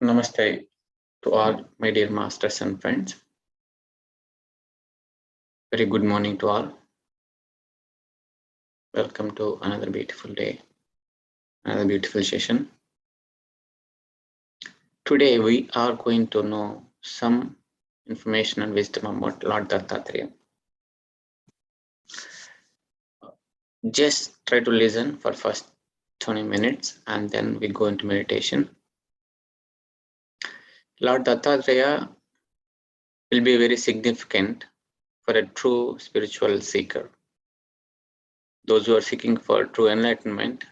Namaste to all my dear masters and friends. Very good morning to all. Welcome to another beautiful day, another beautiful session. Today we are going to know some information and wisdom about Lord Dattatreya. Just try to listen for first 20 minutes and then we go into meditation. Lord Dattatreya will be very significant for a true spiritual seeker. Those who are seeking for true enlightenment,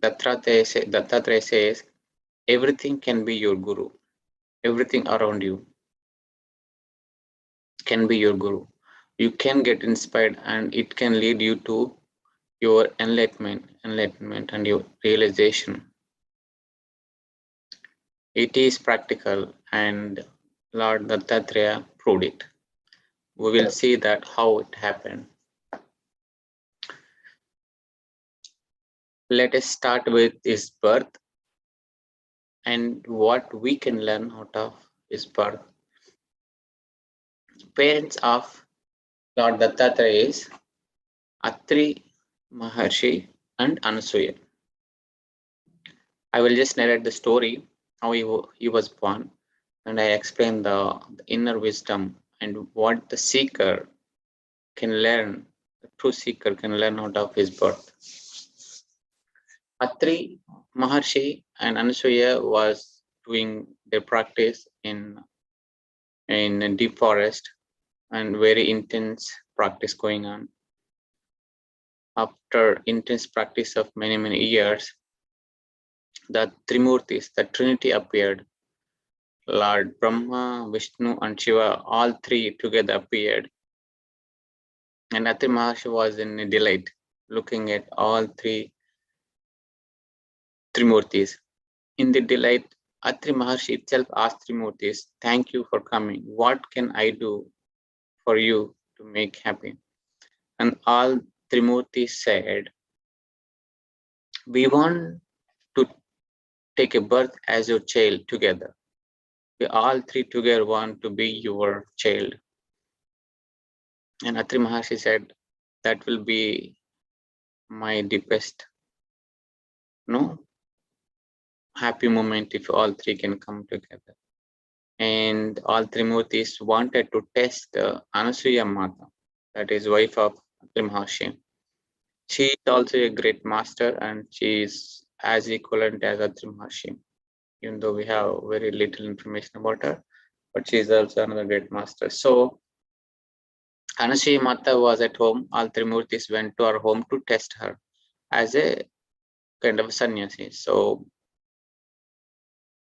Dattatreya says, everything can be your guru. Everything around you can be your guru. You can get inspired and it can lead you to your enlightenment and your realization. It is practical and Lord Dattatreya proved it. We will see that how it happened. Let us start with his birth and what we can learn out of his birth. Parents of Lord Dattatreya is Atri Maharshi and Anasuya. I will just narrate the story how he was born, and I explain the inner wisdom and what the seeker can learn, the true seeker can learn out of his birth. Atri Maharshi and Anasuya was doing their practice in a deep forest and very intense practice going on. After intense practice of many years, the Trimurtis, the Trinity appeared. Lord Brahma, Vishnu and Shiva, all three together appeared. And Atri Maharshi was in a delight looking at all three Trimurtis. In the delight, Atri Maharshi itself asked Trimurtis, thank you for coming. What can I do for you to make happy? And all Trimurtis said, we want to take a birth as your child together. We all three together want to be your child. And Atri Maharshi said, that will be my deepest happy moment if all three can come together. And all Trimurtis wanted to test Anasuya Mata, that is wife of Atri Maharshi. She is also a great master and she is as equivalent as Atri Maharshi, even though we have very little information about her, but she is also another great master. So Anasuya Mata was at home. All Trimurtis went to her home to test her as a kind of sannyasi. So,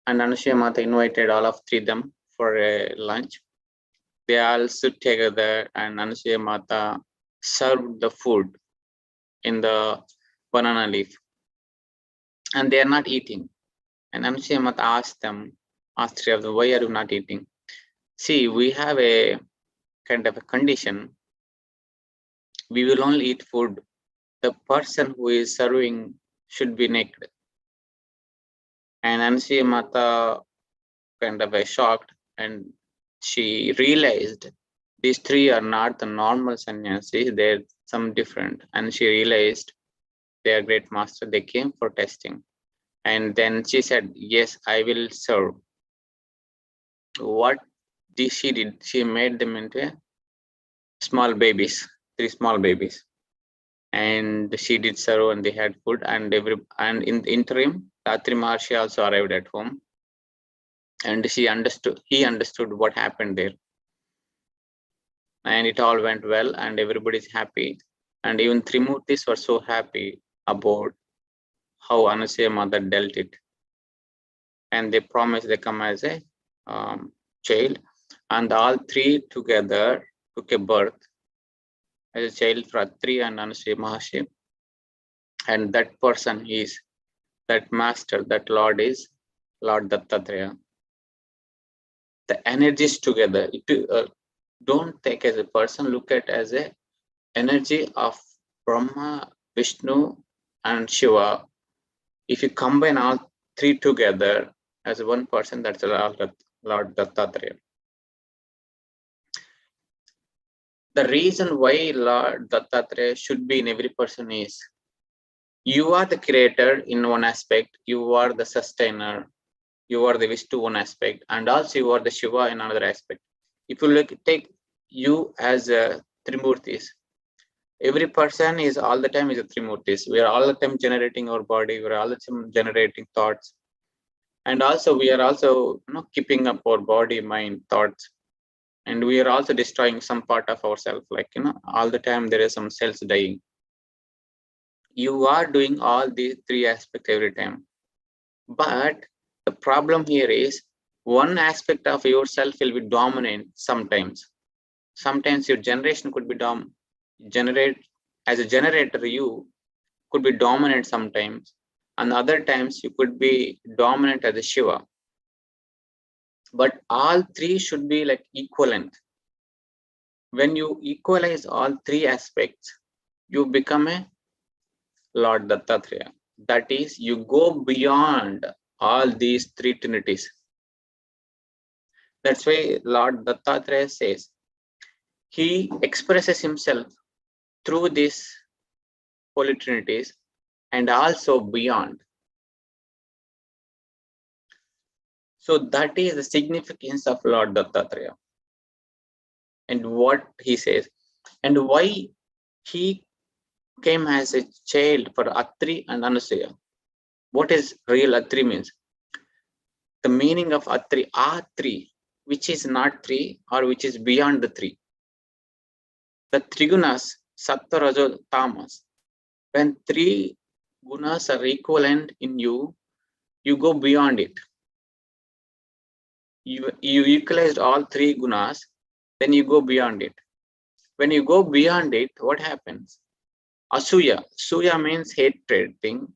and Anasuya Mata invited all of three of them for a lunch. They all sit together and Anasuya Mata served the food in the banana leaf. And they are not eating. And Anasuya Mata asked three of them, why are you not eating? See, we have a kind of a condition. We will only eat food. The person who is serving should be naked. And Anasuya Mata kind of shocked and she realized these three are not the normal sannyasis, they're some different. And she realized they are great master, they came for testing. And then she said, yes, I will serve. What she did, she made them into small babies, three small babies. And she did serve and they had food and in the interim, Atri Maharshi also arrived at home. And he understood what happened there. And it all went well and everybody's happy. And even Trimurtis were so happy about how Anasuya Mata dealt it. And they promised they come as a child. And all three together took a birth as a child for Atri and Anasuya Maharshi. And that person is, that master, that Lord is Lord Dattatreya. The energies together, don't take as a person, look at as a energy of Brahma, Vishnu and Shiva. If you combine all three together, as one person, that's Lord Dattatreya. The reason why Lord Dattatreya should be in every person is you are the creator in one aspect, you are the sustainer, you are the Vishnu one aspect, and also you are the Shiva in another aspect. If you take you as a Trimurtis, every person is all the time is a Trimurtis. We are all the time generating our body, we are all the time generating thoughts. And also we are also keeping up our body, mind, thoughts. And we are also destroying some part of ourselves, like all the time there is some cells dying. You are doing all these three aspects every time. But the problem here is one aspect of yourself will be dominant sometimes. Sometimes your generation could be as a generator, you could be dominant sometimes, and other times you could be dominant as a Shiva. But all three should be like equivalent. When you equalize all three aspects, you become a Lord Dattatreya. That is, you go beyond all these three trinities. That's why Lord Dattatreya says he expresses himself through these holy trinities and also beyond. So that is the significance of Lord Dattatreya and what he says and why he came as a child for Atri and Anasuya. What is real Atri means? The meaning of Atri, A3, which is not 3 or which is beyond the 3. The three gunas, Sattva, Rajo, Tamas. When three gunas are equivalent in you, you go beyond it. You equalized all three gunas, then you go beyond it. When you go beyond it, what happens? Asuya. Suya means hatred thing.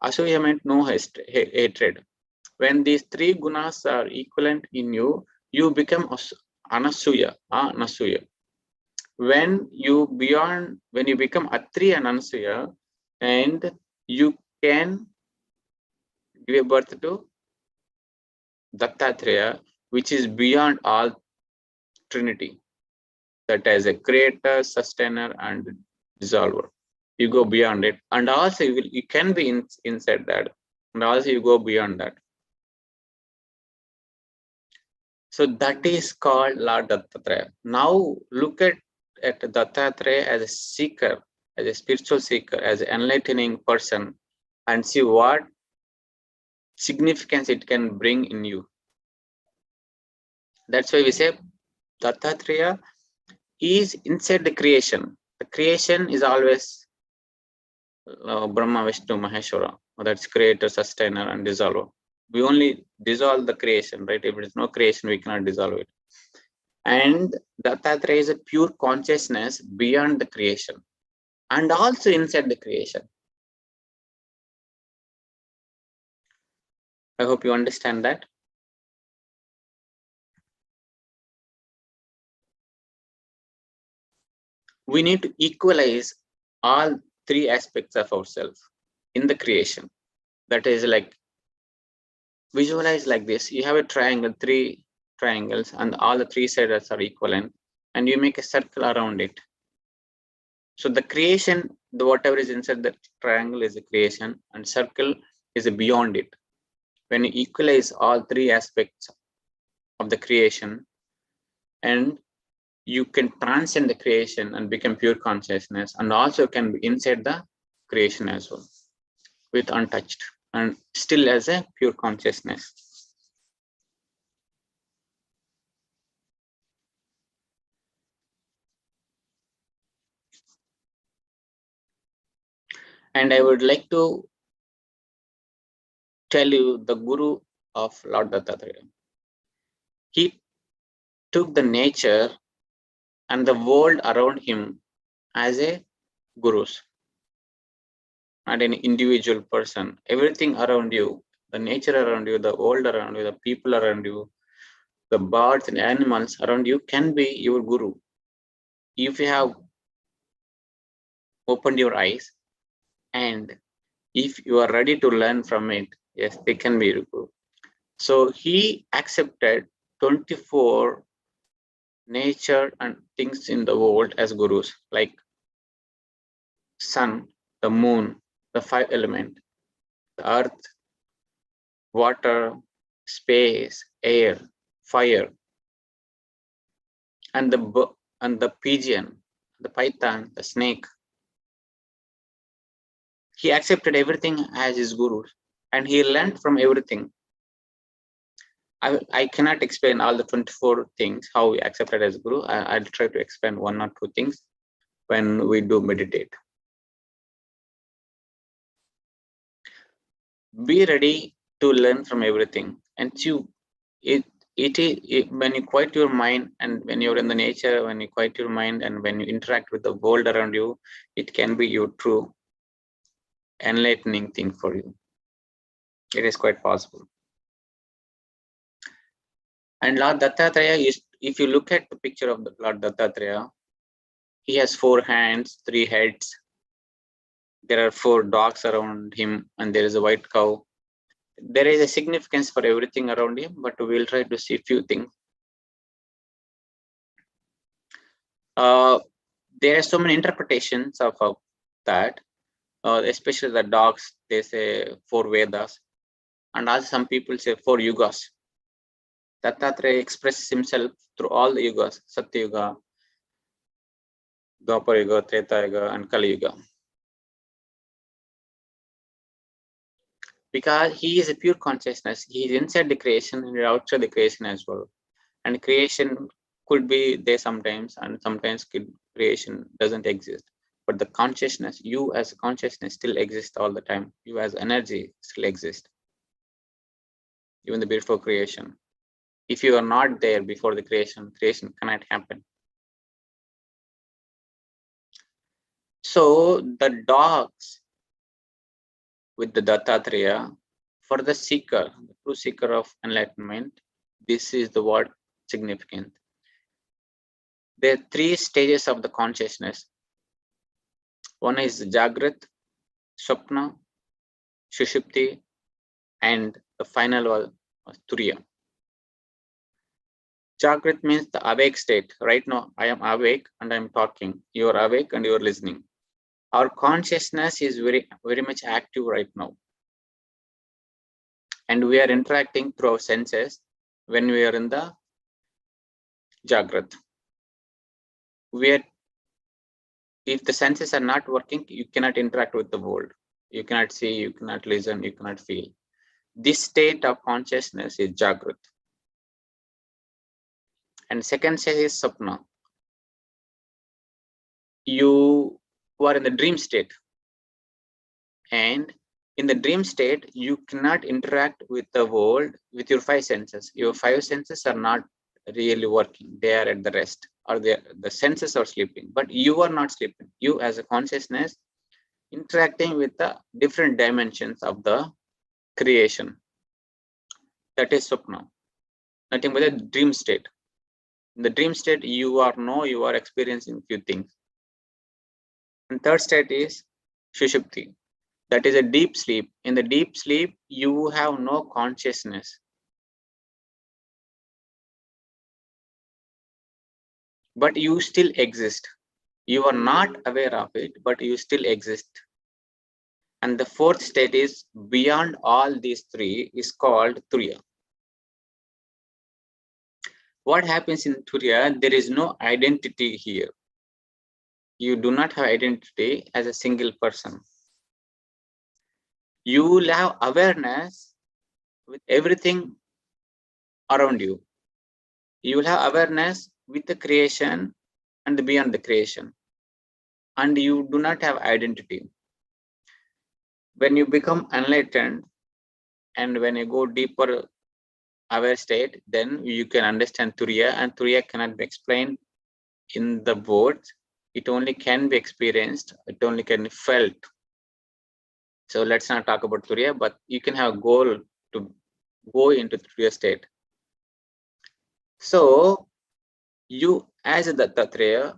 Asuya means no hatred. When these three gunas are equivalent in you, you become Anasuya. Anasuya. When you become Atri and Anasuya, and you can give birth to Dattatreya, which is beyond all Trinity. That as a creator, sustainer, and dissolver. You go beyond it, and also you can be inside that, and also you go beyond that. So that is called Lord Dattatreya. Now look at Dattatreya as a seeker, as a spiritual seeker, as an enlightening person, and see what significance it can bring in you. That's why we say Dattatreya is inside the creation. The creation is always Brahma, Vishnu, Maheshwara. That's creator, sustainer, and dissolver. We only dissolve the creation, right? If there is no creation, we cannot dissolve it. And Dattatreya is a pure consciousness beyond the creation and also inside the creation. I hope you understand that. We need to equalize all three aspects of ourselves in the creation. That is like, visualize like this. You have a triangle, three triangles, and all the three sides are equivalent, and you make a circle around it. So the creation, whatever is inside the triangle is a creation, and circle is beyond it. When you equalize all three aspects of the creation, and you can transcend the creation and become pure consciousness, and also can be inside the creation as well, with untouched and still as a pure consciousness. And I would like to tell you the Guru of Lord Dattatreya. He took the nature and the world around him as a gurus, not an individual person. Everything around you, the nature around you, the world around you, the people around you, the birds and animals around you can be your guru. If you have opened your eyes and if you are ready to learn from it, yes, they can be your guru. So he accepted 24 nature and things in the world as gurus, like sun, the moon, the five element, the earth, water, space, air, fire, and the pigeon, the python, the snake. He accepted everything as his guru, and he learned from everything. I cannot explain all the 24 things how we accepted as guru. I'll try to explain one or two things when we do meditate. Be ready to learn from everything, and when you quiet your mind, and when you're in the nature, when you quiet your mind, and when you interact with the world around you, it can be your true enlightening thing for you. It is quite possible. And Lord Dattatreya is, if you look at the picture of the Lord Dattatreya, he has 4 hands, 3 heads. There are 4 dogs around him, and there is a white cow. There is a significance for everything around him, but we'll try to see a few things. There are so many interpretations of that, especially the dogs. They say 4 Vedas, and also some people say 4 yugas. Dattatreya expresses himself through all the yugas: Satya Yuga, Dwapara Yuga, Treta Yuga, and Kali Yuga. Because he is a pure consciousness, he is inside the creation and outside the creation as well. And creation could be there sometimes, and sometimes creation doesn't exist. But the consciousness, you as a consciousness, still exists all the time. You as energy still exist, even the before creation. If you are not there before the creation, creation cannot happen. So the dogs with the Dattatreya, for the seeker, the true seeker of enlightenment, this is the word significant. There are 3 stages of the consciousness. One is Jagrat, Swapna, Sushupti, and the final one was Turiya. Jagrat means the awake state. Right now, I am awake and I am talking. You are awake and you are listening. Our consciousness is very, very much active right now. And we are interacting through our senses when we are in the Jagrat. If the senses are not working, you cannot interact with the world. You cannot see, you cannot listen, you cannot feel. This state of consciousness is Jagrat. And second stage is Sapna. You are in the dream state. And in the dream state, you cannot interact with the world with your 5 senses. Your 5 senses are not really working. They are at the rest, or the senses are sleeping, but you are not sleeping. You as a consciousness interacting with the different dimensions of the creation. That is Swapna. Nothing but a dream state. In the dream state, you are experiencing few things. And third state is Sushupti. That is a deep sleep. In the deep sleep, you have no consciousness. But you still exist. You are not aware of it, but you still exist. And the fourth state is beyond all these 3 is called Turiya. What happens in Turiya? There is no identity here. You do not have identity as a single person. You will have awareness with everything around you. You will have awareness with the creation and beyond the creation. And you do not have identity. When you become enlightened and when you go deeper aware state, then you can understand Turiya, and Turiya cannot be explained in the words. It only can be experienced, it only can be felt. So let's not talk about Turiya, but you can have a goal to go into Turiya state. So you as a Dattatreya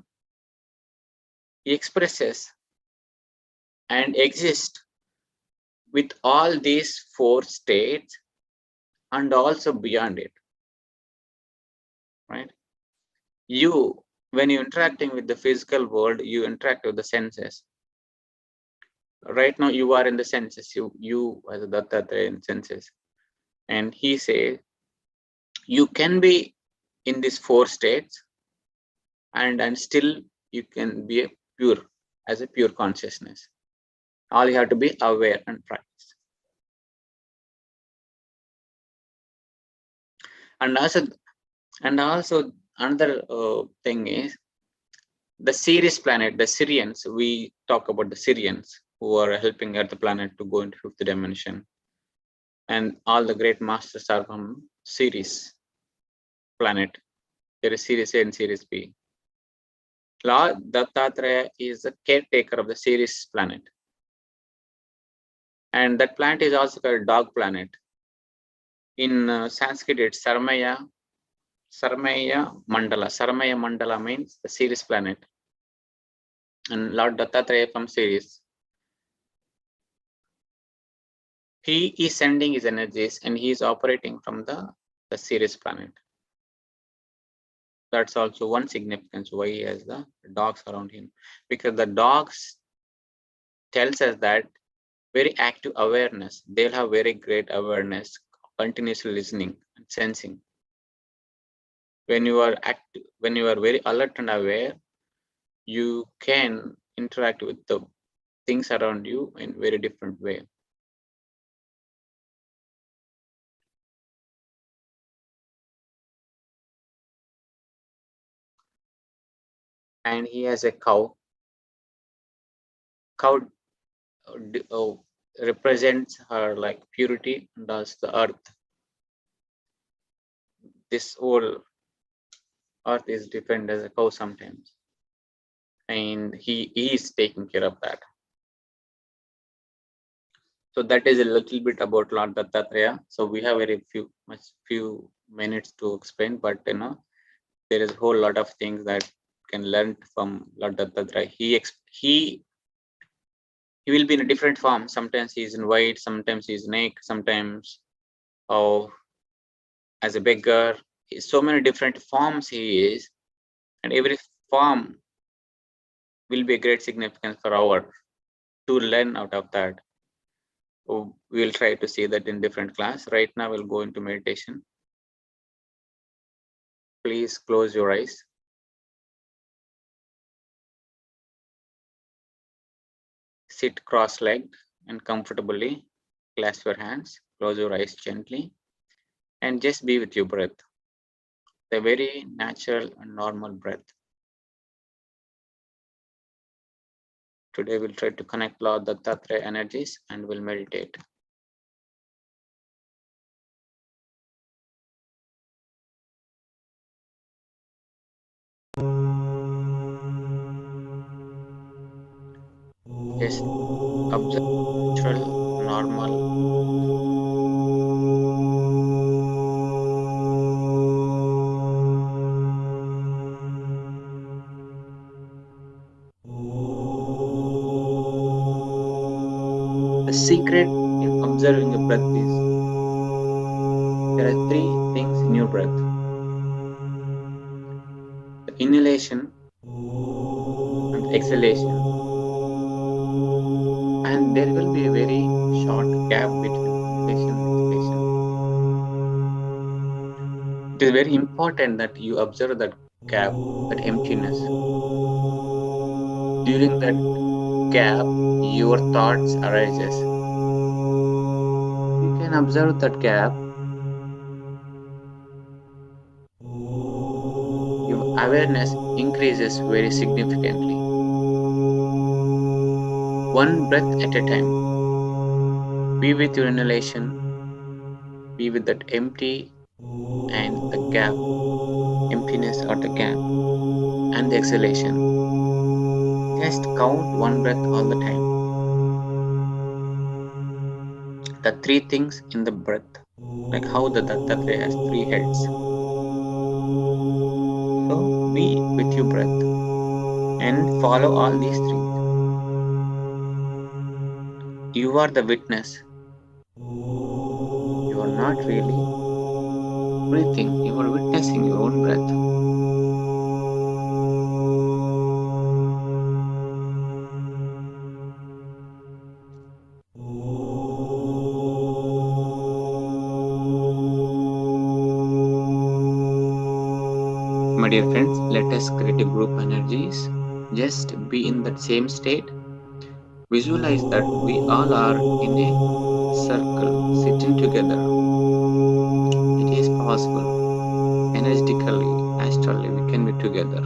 expresses and exists with all these 4 states and also beyond it, right? When you're interacting with the physical world, you interact with the senses. Right now, you are in the senses, you as a Dattatreya in senses. And he says, you can be in these 4 states and still you can be as a pure consciousness. All you have to be aware and practice. And also another thing is the Sirius planet, the Syrians. We talk about the Syrians who are helping Earth planet to go into 5th dimension, and all the great masters are from Sirius planet. There is Sirius A and Sirius B. Lord Dattatreya is the caretaker of the Sirius planet, and that planet is also called dog planet. In Sanskrit, it's Sarmaya Mandala. Sarmaya Mandala means the Sirius planet. And Lord Dattatreya from Sirius, he is sending his energies and he is operating from the Sirius planet. That's also one significance why he has the dogs around him, because the dogs tells us that very active awareness. They'll have very great awareness, continuously listening and sensing. When you are active, when you are very alert and aware, you can interact with the things around you in very different way. And he has a cow. Cow represents her like purity, and also the earth. This whole earth is different as a cow sometimes, and he is taking care of that. So that is a little bit about Lord Dattatreya. So we have very few minutes to explain, but there is a whole lot of things that can learn from Lord Dattatreya. He will be in a different form. Sometimes he is in white, sometimes he is naked, sometimes as a beggar. So many different forms he is, and every form will be a great significance for our to learn out of that. So we will try to see that in different class. Right now we'll go into meditation. Please close your eyes. Sit cross-legged and comfortably. Clasp your hands. Close your eyes gently, and just be with your breath. The very natural and normal breath. Today we'll try to connect Lord Dattatreya energies and we'll meditate. Just observe natural, normal. The secret in observing your breath is there are 3 things in your breath: the inhalation and exhalation, and there will be a very short gap between inhalation and exhalation. It is very important that you observe that gap, that emptiness. During that gap, your thoughts arises. You can observe that gap. Your awareness increases very significantly. One breath at a time. Be with your inhalation. Be with that empty and the gap, emptiness or the gap, and the exhalation. Just count one breath all the time. The 3 things in the breath, like how the Dattatreya has 3 heads. So be with your breath and follow all these 3. You are the witness. You are not really breathing, you are witnessing your own breath. My dear friends, let us create a group energies. Just be in that same state. Visualize that we all are in a circle sitting together. It is possible. Energetically, astrally, we can be together.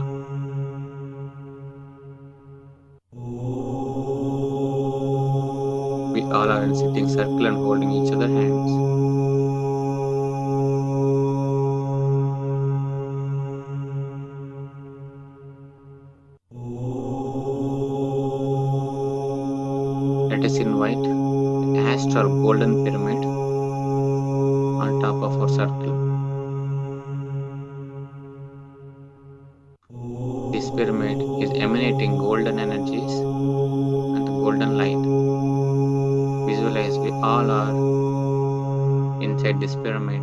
We all are in a sitting circle and holding each other's hands. Let us invite the astral golden pyramid on top of our circle. This pyramid is emanating golden energies and golden light. Visualize we all are inside this pyramid,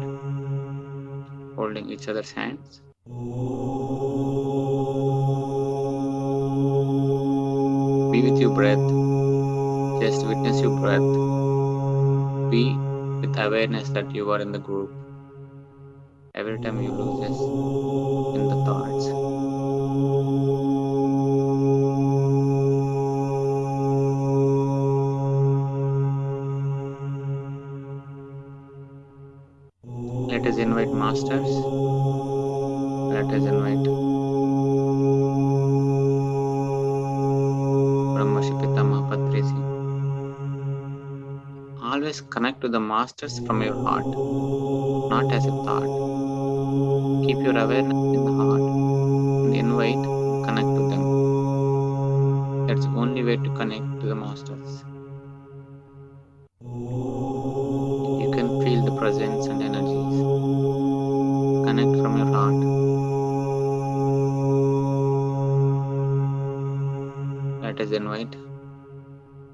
holding each other's hands. Be with your breath. Just witness your breath. Be with awareness that you are in the group. Every time you lose this in the thoughts. Let us invite masters. Let us invite Brahmashi Pitama Patrisi. Always connect to the masters from your heart, not as a thought. Keep your awareness in the heart and invite, connect to them. That's the only way to connect to the masters. You can feel the presence and energies. Connect from your heart. Let us invite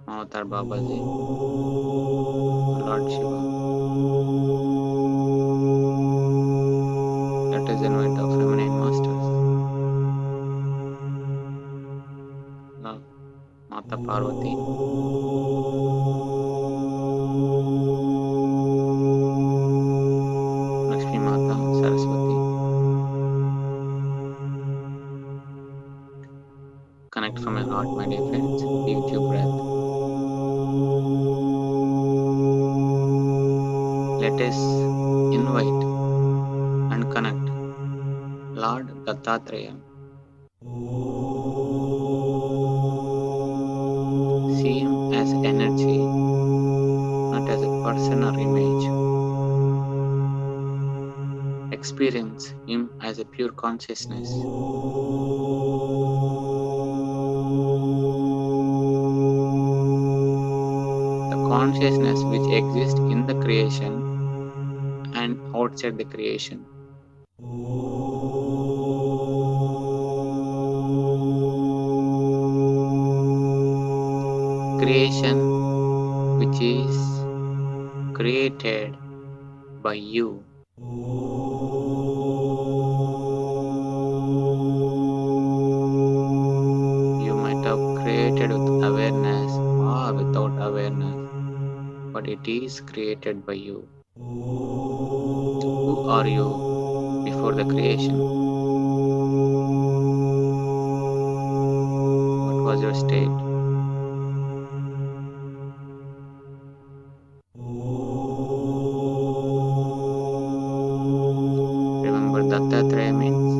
Avatar Babaji, Lord Shiva. Let us invite our feminine masters. Love Mata Parvati. Lakshmi Mata Saraswati. Connect from your heart, my dear friends. Be with your breath. Let us invite and connect Lord Dattatreya. See him as energy, not as a person or image. Experience him as a pure consciousness. The consciousness which exists in the creation and outside the creation. Creation which is created by you. You might have created with awareness or without awareness, but it is created by you. Who are you before the creation? What was your state? Remember, Dattatreya means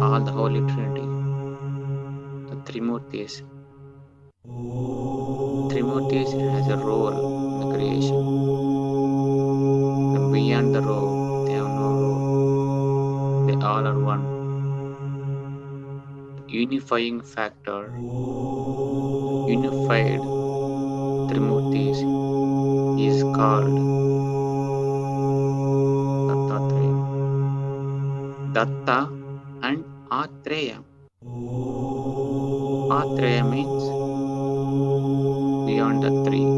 all the Holy Trinity, the Trimurtis. Trimurtis has a role in the creation. And beyond the role, they have no role. They all are one. The unifying factor, unified Trimurtis is called Dattatreya. Datta and Atreya. Atreya means beyond the three.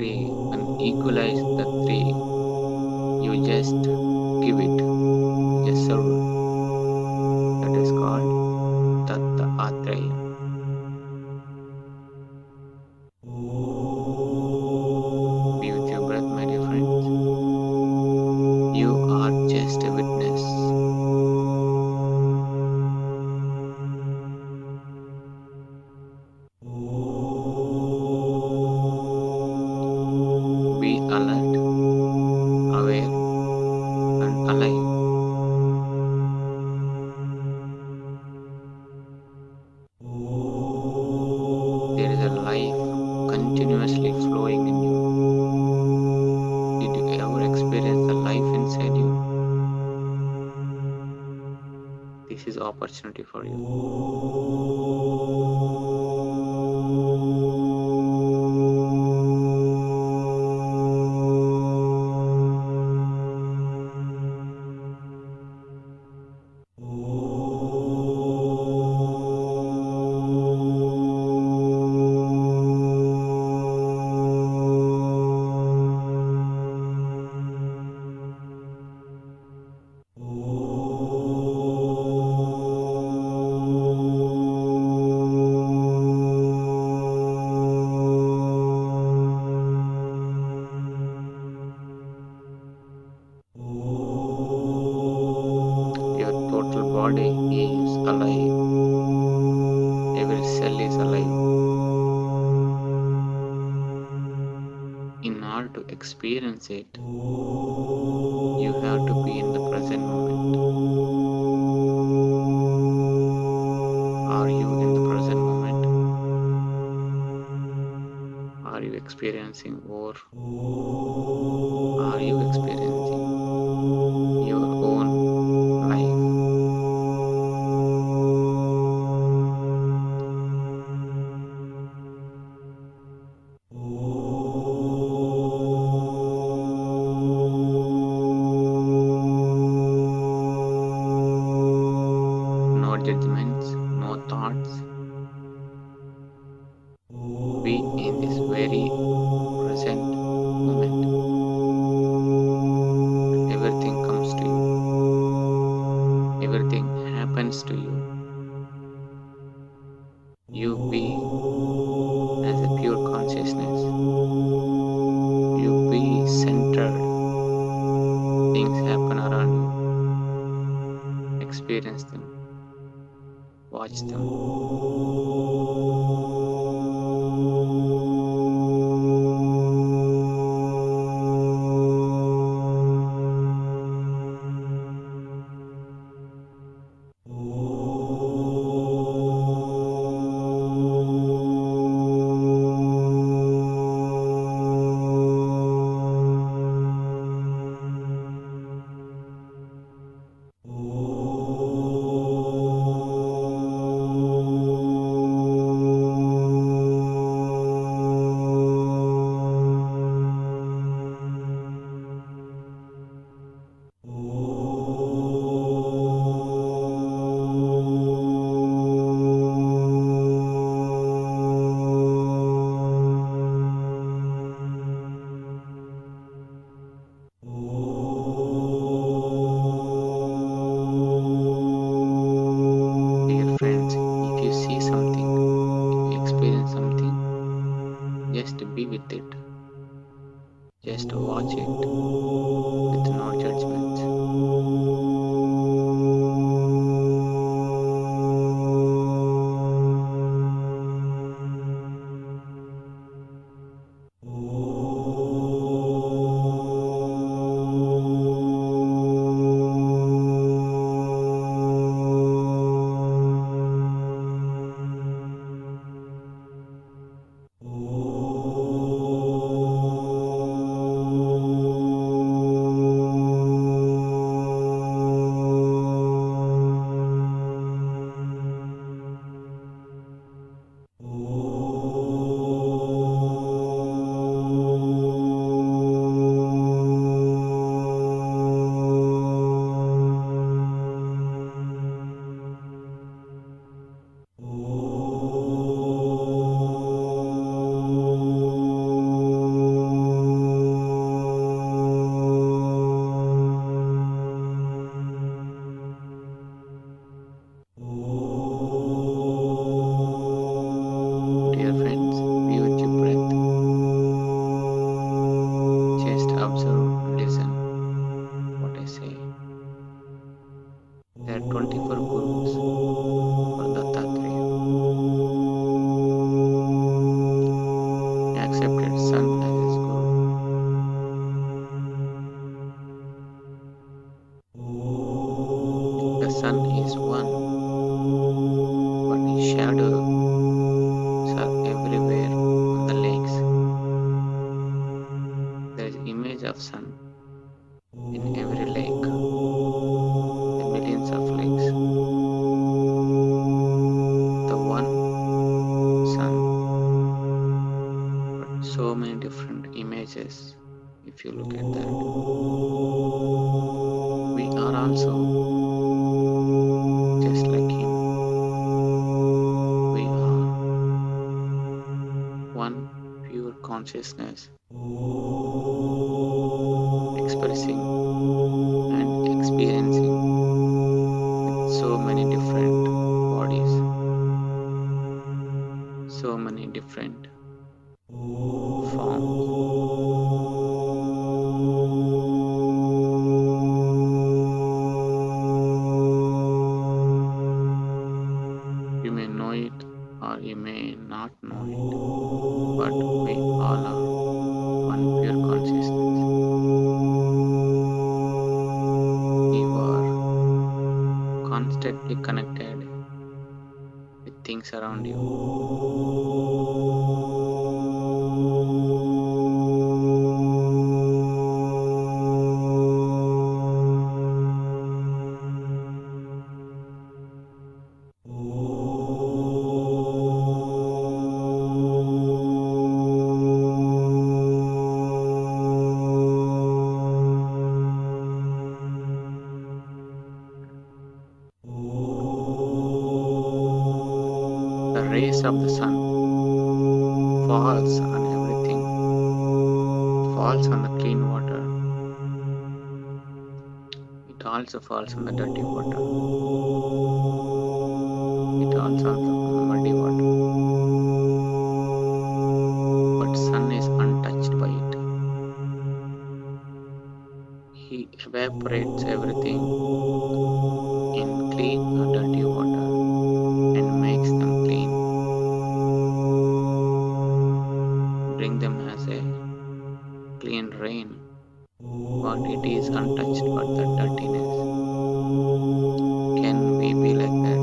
tree and equalize the three. You just give it, just serve it. That is called Dattatreya. Be with your breath, my dear friends. You are just a witness. Be alert, aware, and alive. There is a life continuously flowing in you. Did you ever experience the life inside you? This is opportunity for you. Your total body is alive. Every cell is alive. In order to experience it, you have to be in the present moment. Are you in the present moment? Are you experiencing, or are you experiencing your own life? No judgments, no thoughts. Be in this very present moment. Everything comes to you. Everything happens to you. You be as a pure consciousness. You be centered. Things happen around you. Experience them. Watch them. Dear friends, if you see something, if you experience something, just be with it. Just watch it with no judgments. had 24 gurus for Dattatreya. He accepted sun as his guru. The sun is one, but his shadows are everywhere on the lakes. There is image of sun in every lake, the millions of lakes. The one sun, but so many different images. If you look at that, we are also just like him. We are one pure consciousness, expressing and experiencing with so many different bodies, so many different forms. You may know it or you may not know it, but we all are one pure consciousness. You are constantly connected with things around you. The rays of the sun falls on everything. It falls on the clean water. It also falls on the dirty water. It also on the muddy water. But sun is untouched by it. He evaporates everything in clean or dirty water and makes them clean. Bring them as a clean rain, but it is untouched by the dirtiness. Can we be like that?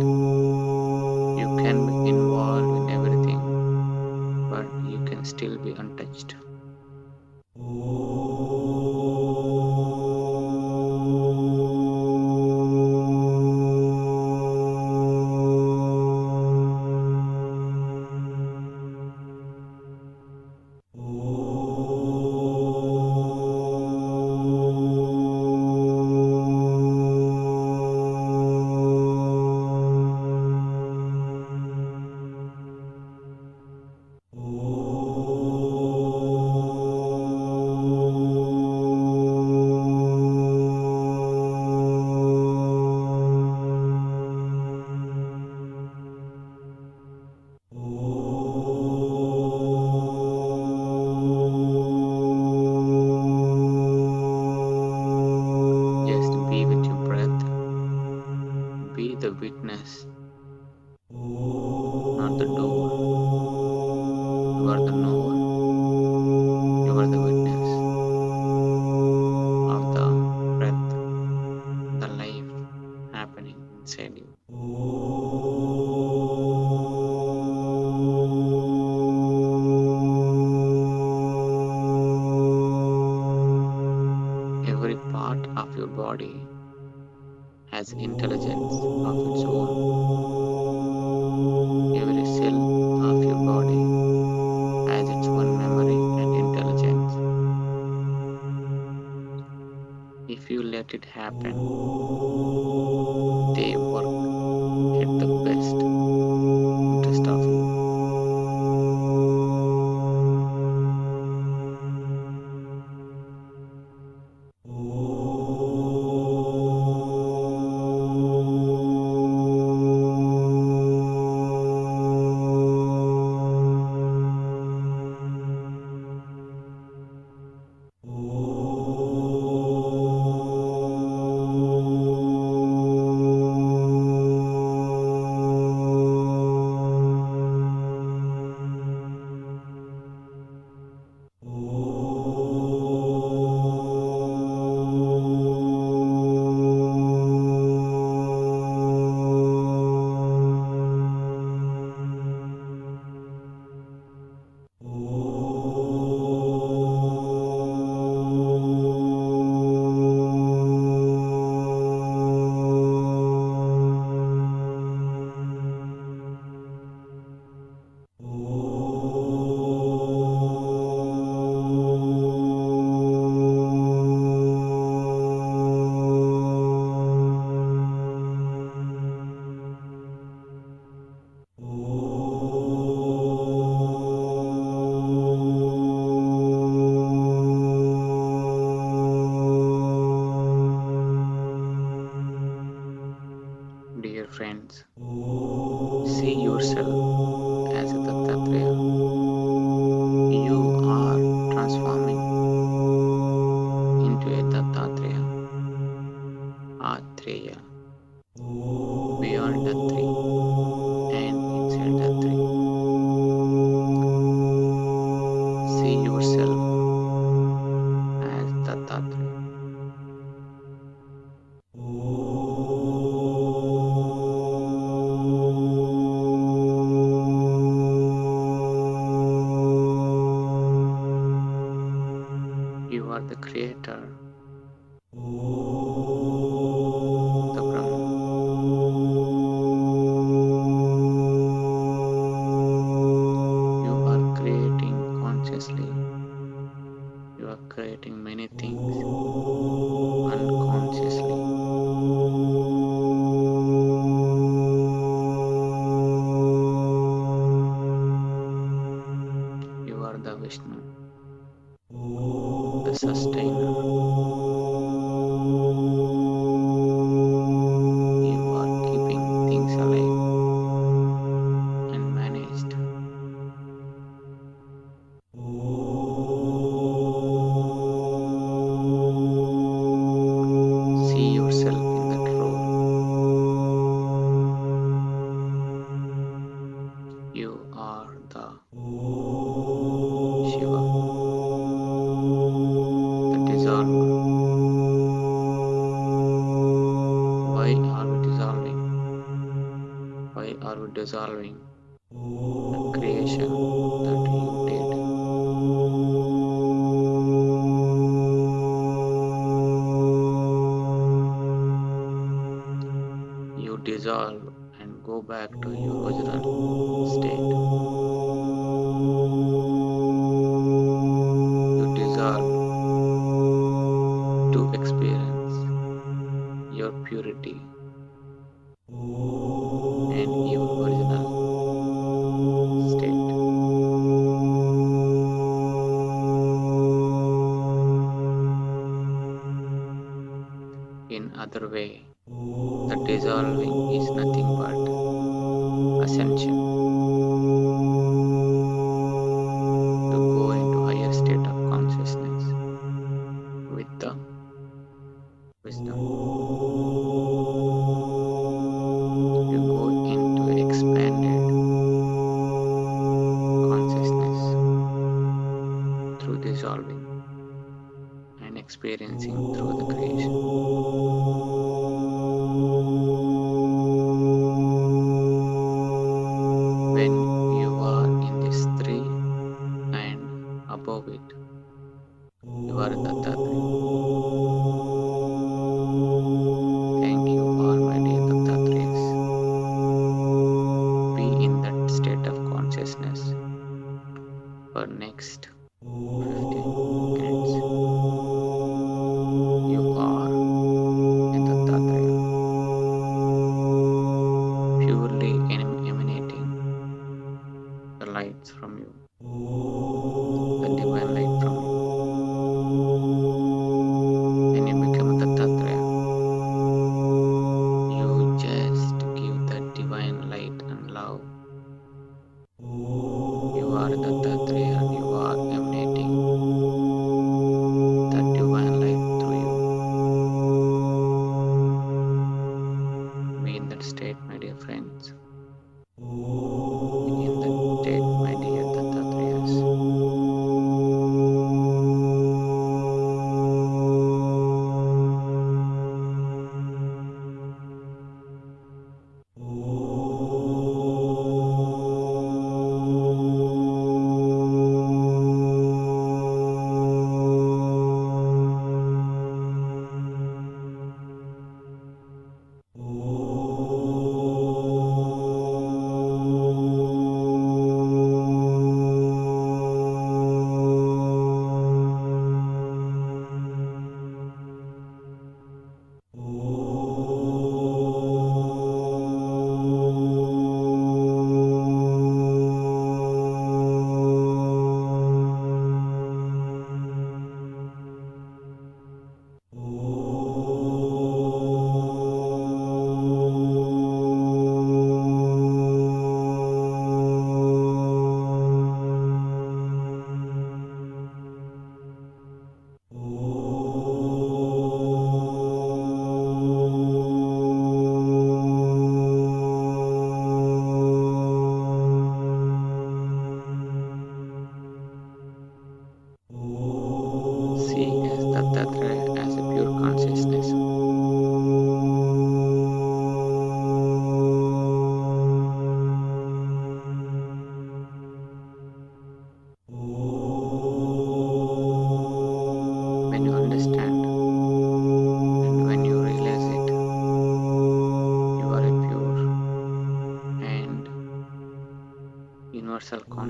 You can be involved in everything, but you can still be untouched. Just be with your breath. Be the witness, not the doer. You are the knower. You are the witness of the breath, the life happening inside you. Every part of your body has intelligence of its own. Every cell of your body has its own memory and intelligence. If you let it happen, they work at the best interest of you. friends, see yourself as a Dattatreya. You are transforming into a Dattatreya, Atreya, beyond Datri and inside Datri. See yourself as Dattatreya. You are the creator, the Brahman. You are creating consciously. You are creating many things unconsciously. You are the Vishnu, the sustainer. You are keeping things alive and managed. See yourself in that role. You are the Shiva, the dissolver. Why are we dissolving? Why are we dissolving the creation that you did? You dissolve and go back to your original state. You dissolve to experience your purity and your original state. In other way, the dissolving is nothing but ascension to go into higher state of consciousness with the wisdom. You go into expanded consciousness through dissolving and experiencing through the creation. When you are in this three and above it, you are Dattatreya. Thank you, all my dear Dattatreys. Be in that state of consciousness for next 15 minutes. You are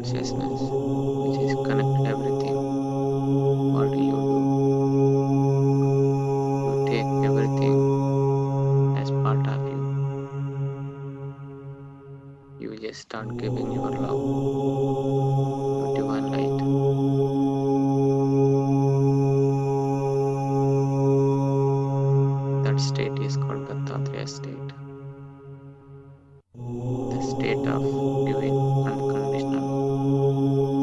consciousness which is connect everything. What do? You take everything as part of you. You just start giving your love, your divine light. That state is called Dattatreya state. The state of giving unconditional love.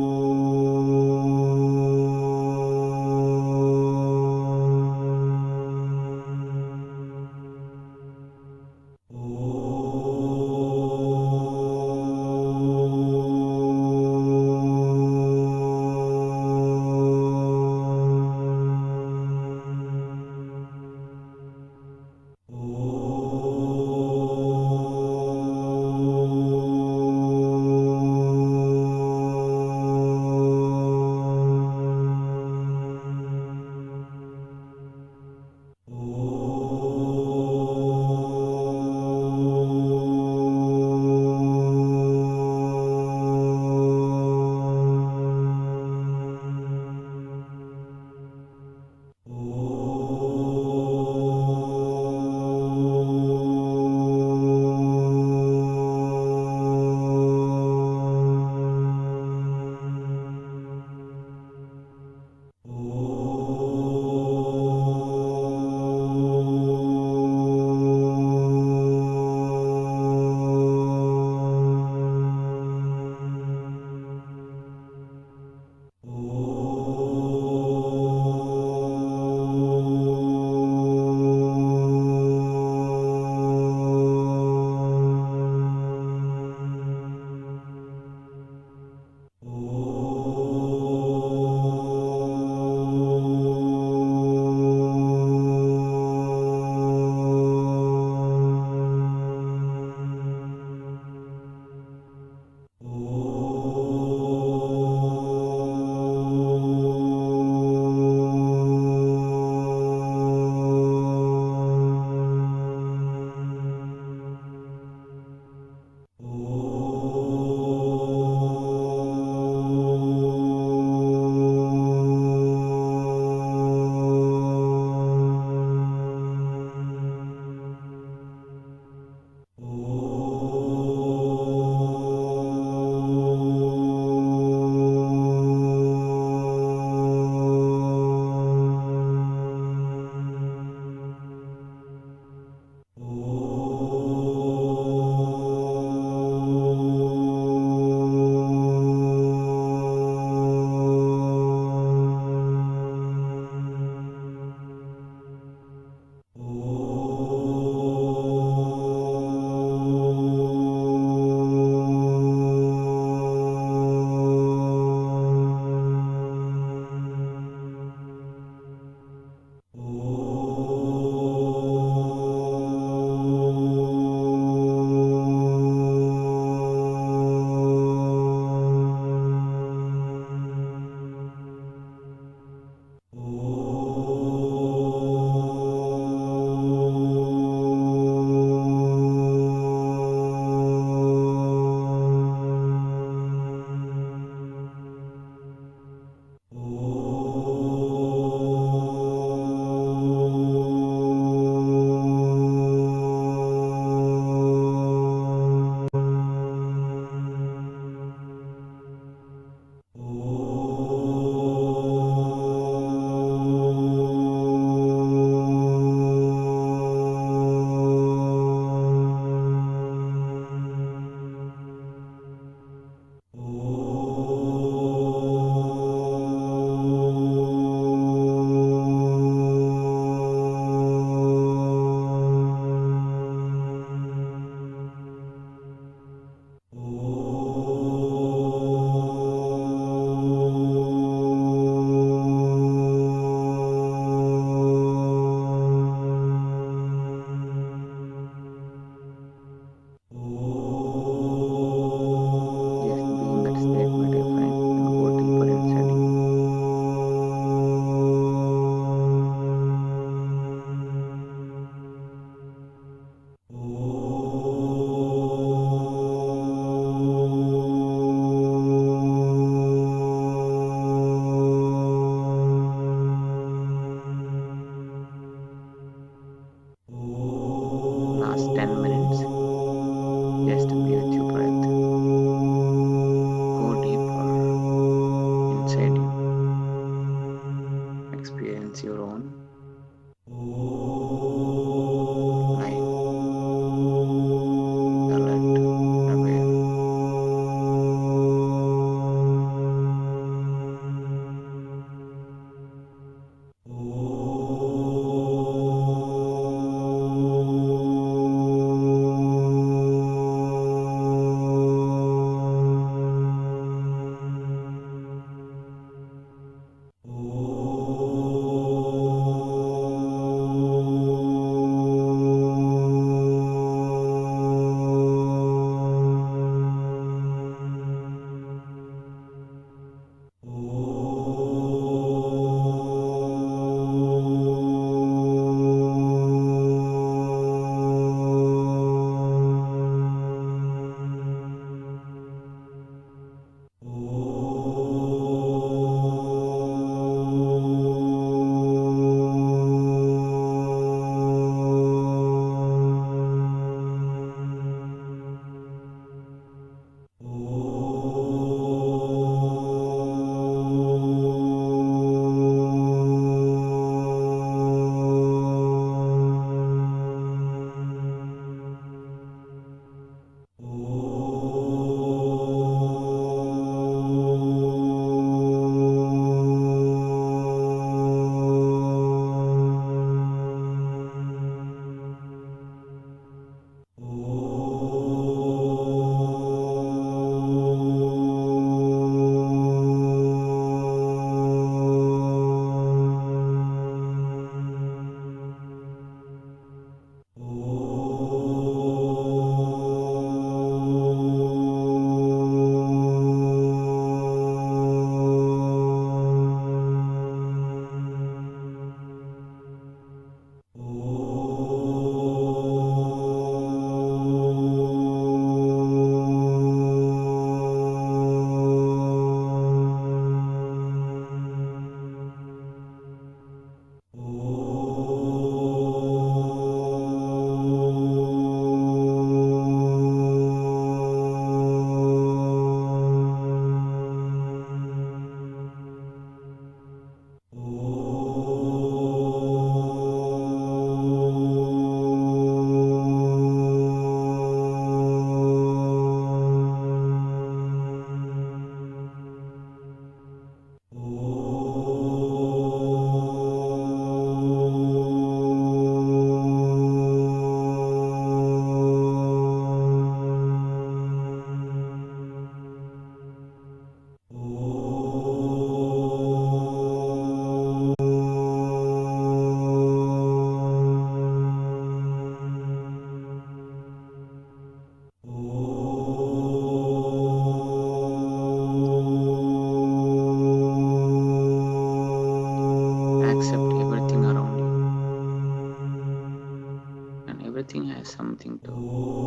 everything has something to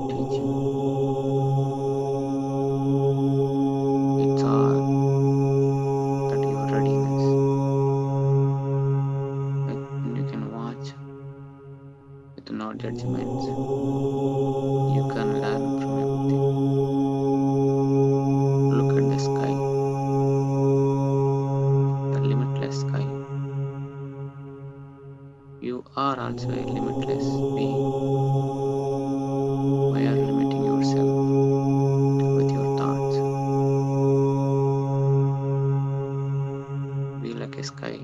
teach you. It's all that your readiness. And you can watch with no judgments. You can learn from everything. Look at the sky, the limitless sky. You are also a limitless being. Why are you limiting yourself with your thoughts? Be like a sky.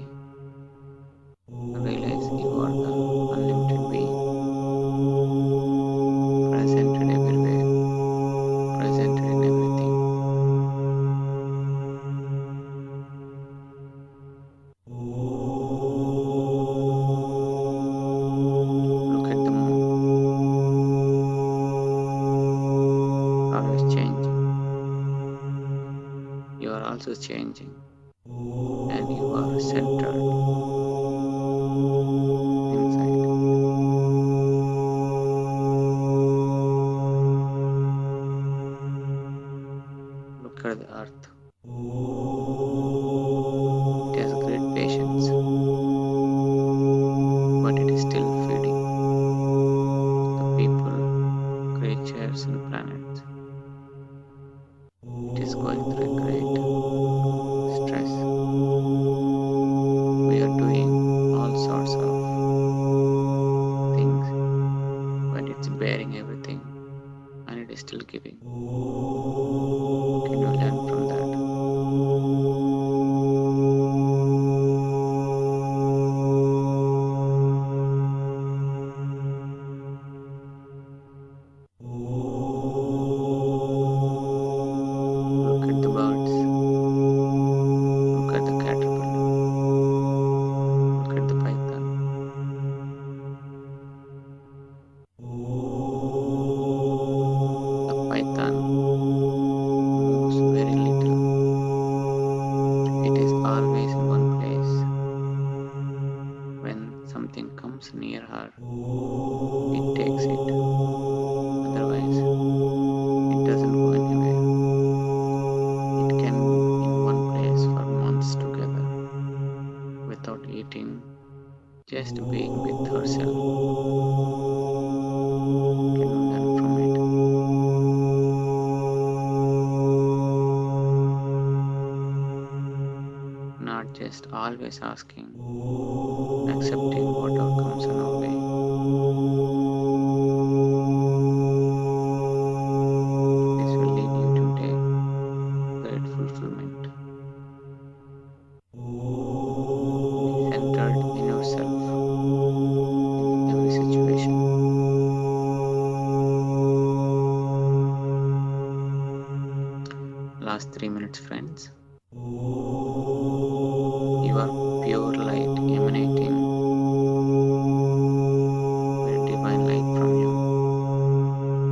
Realize you are the unlimited being, presented everywhere, presented in everything. Look at the moon, always changing. You are also changing, and you are centered inside. Look at the earth. It has great patience, but it is still feeding the people, creatures, and planets. It is going through a great stress. We are doing all sorts of things, but it's bearing everything and it is still giving. Can you learn from that? Look at the birds. Look at the caterpillar. Look at the python. The python moves very little. It is always in one place. When something comes near her, it takes it. Otherwise, it doesn't go anywhere. It can be in one place for months together without eating, just being with herself. Can you learn from it? Not just always asking, accepting whatever comes on our way. This will lead you to great fulfillment. Be centered in yourself in every situation. Last 3 minutes, friends. You are pure light emanating very divine light from you.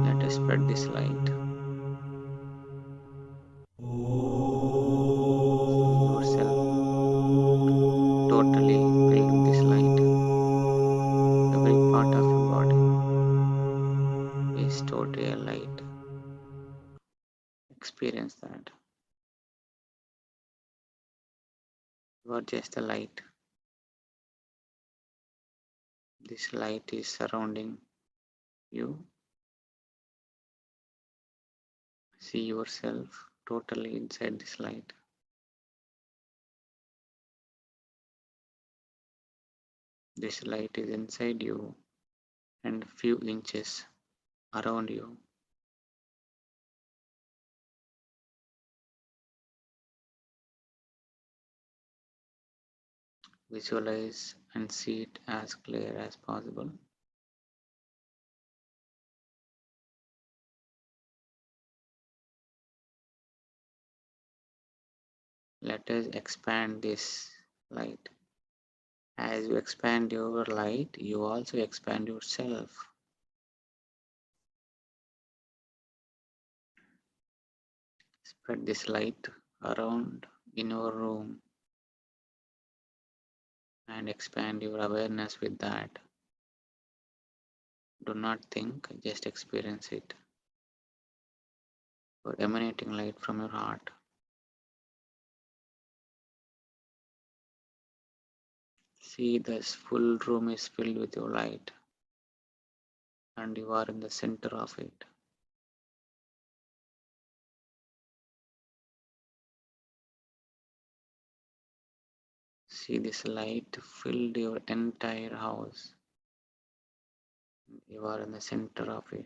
Let us spread this light. See yourself totally filled with this light. Every part of your body is totally a light. Experience that. You are just a light. This light is surrounding you. See yourself totally inside this light. This light is inside you and a few inches around you. Visualize and see it as clear as possible. Let us expand this light. As you expand your light, you also expand yourself. Spread this light around in your room and expand your awareness with that. Do not think, just experience it. You're emanating light from your heart. See, this full room is filled with your light, and you are in the center of it. See, this light filled your entire house. You are in the center of it.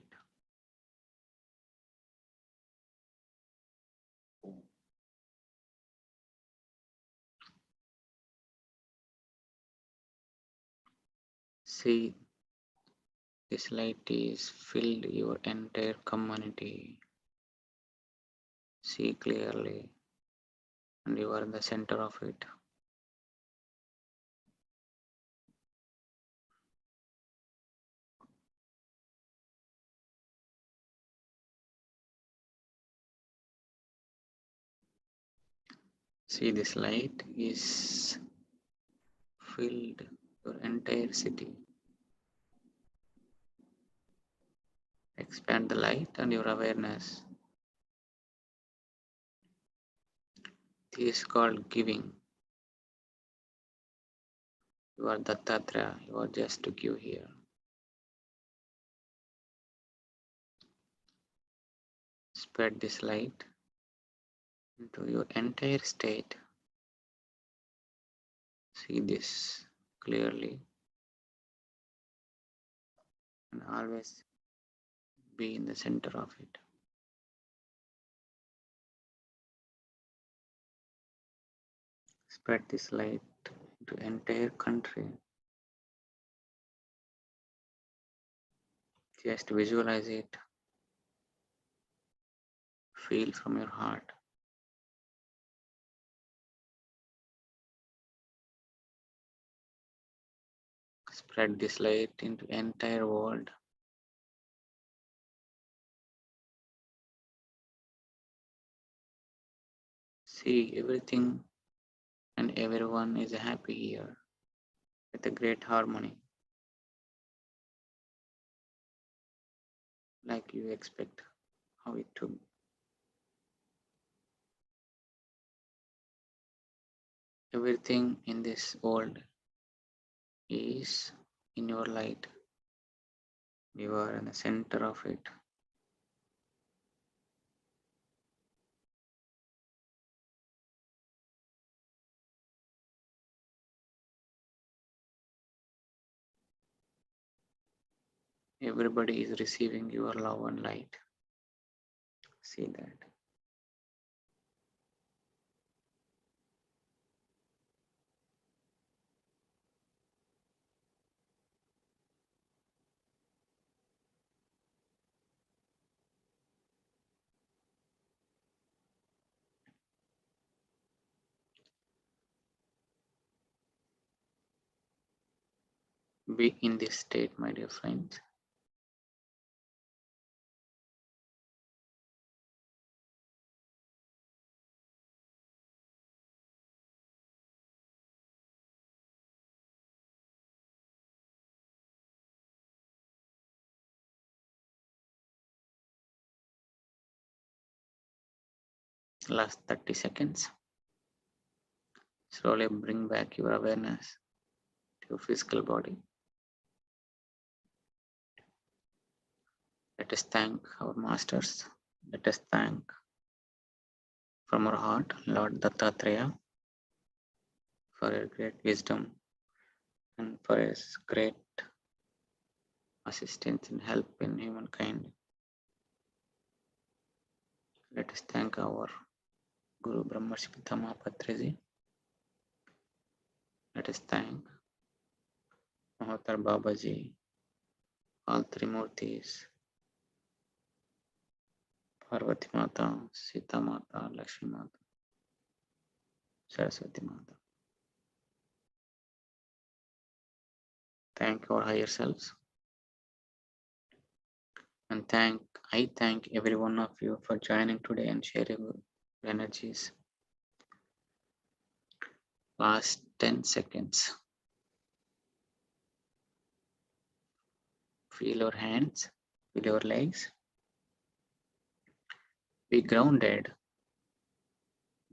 See, this light is filled your entire community. See clearly, and you are in the center of it. See, this light is filled your entire city. Expand the light and your awareness. This is called giving. You are Dattatreya. You are just to give here. Spread this light into your entire state. See this clearly and always be in the center of it. Spread this light to entire country. Just visualize it. Feel from your heart. Spread this light into entire world. See, everything and everyone is happy here with a great harmony, like you expect how it to be. Everything in this world is in your light. You are in the center of it. Everybody is receiving your love and light. See that. Be in this state, my dear friends. Last 30 seconds. Slowly bring back your awareness to your physical body. Let us thank our masters. Let us thank from our heart Lord Dattatreya for your great wisdom and for his great assistance and help in humankind. Let us thank our Guru Brahmarshi Pitama Patriji. Let us thank Mahatar Babaji, all three Murtis, Parvati Mata, Sita Mata, Lakshmi Mata, Saraswati Mata. Thank our higher selves. And I thank every one of you for joining today and sharing your energies. Last 10 seconds. Feel your hands, feel your legs. Be grounded.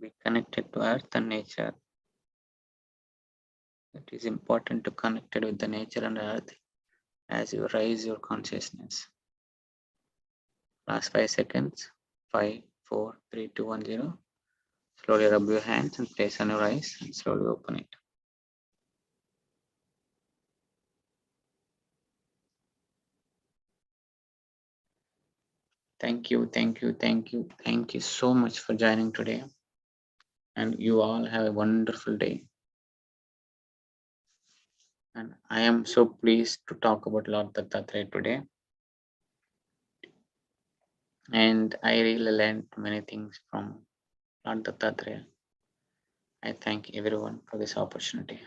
Be connected to earth and nature. It is important to connect with the nature and earth as you raise your consciousness. Last 5 seconds. 5, 4, 3, 2, 1, 0. Slowly rub your hands and place on your eyes and slowly open it. Thank you, thank you, thank you, thank you so much for joining today. And you all have a wonderful day. And I am so pleased to talk about Lord Dattatreya today. And I really learned many things from Lord Dattatreya. I thank everyone for this opportunity.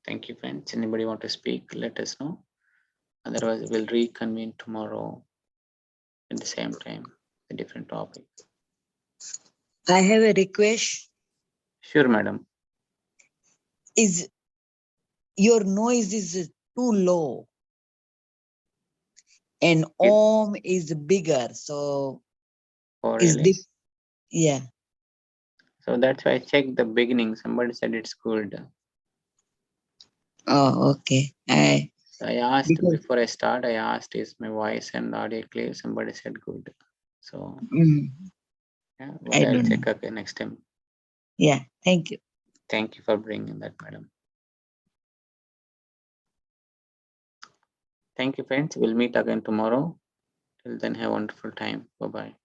Thank you, friends. Anybody want to speak? Let us know. Otherwise, we'll reconvene tomorrow at the same time, a different topic. I have a request. Sure, madam. Is your noise is too low and Om is bigger. So Oh, is really? this, yeah. So that's why I checked the beginning. Somebody said it's good. Oh, okay. I asked Because, before I start, I asked, is my voice and audio clear? Somebody said good. So yeah, but I I'll don't check know. again next time. Yeah, thank you. Thank you for bringing that, madam. Thank you, friends. We'll meet again tomorrow. Till then, have a wonderful time. Bye-bye.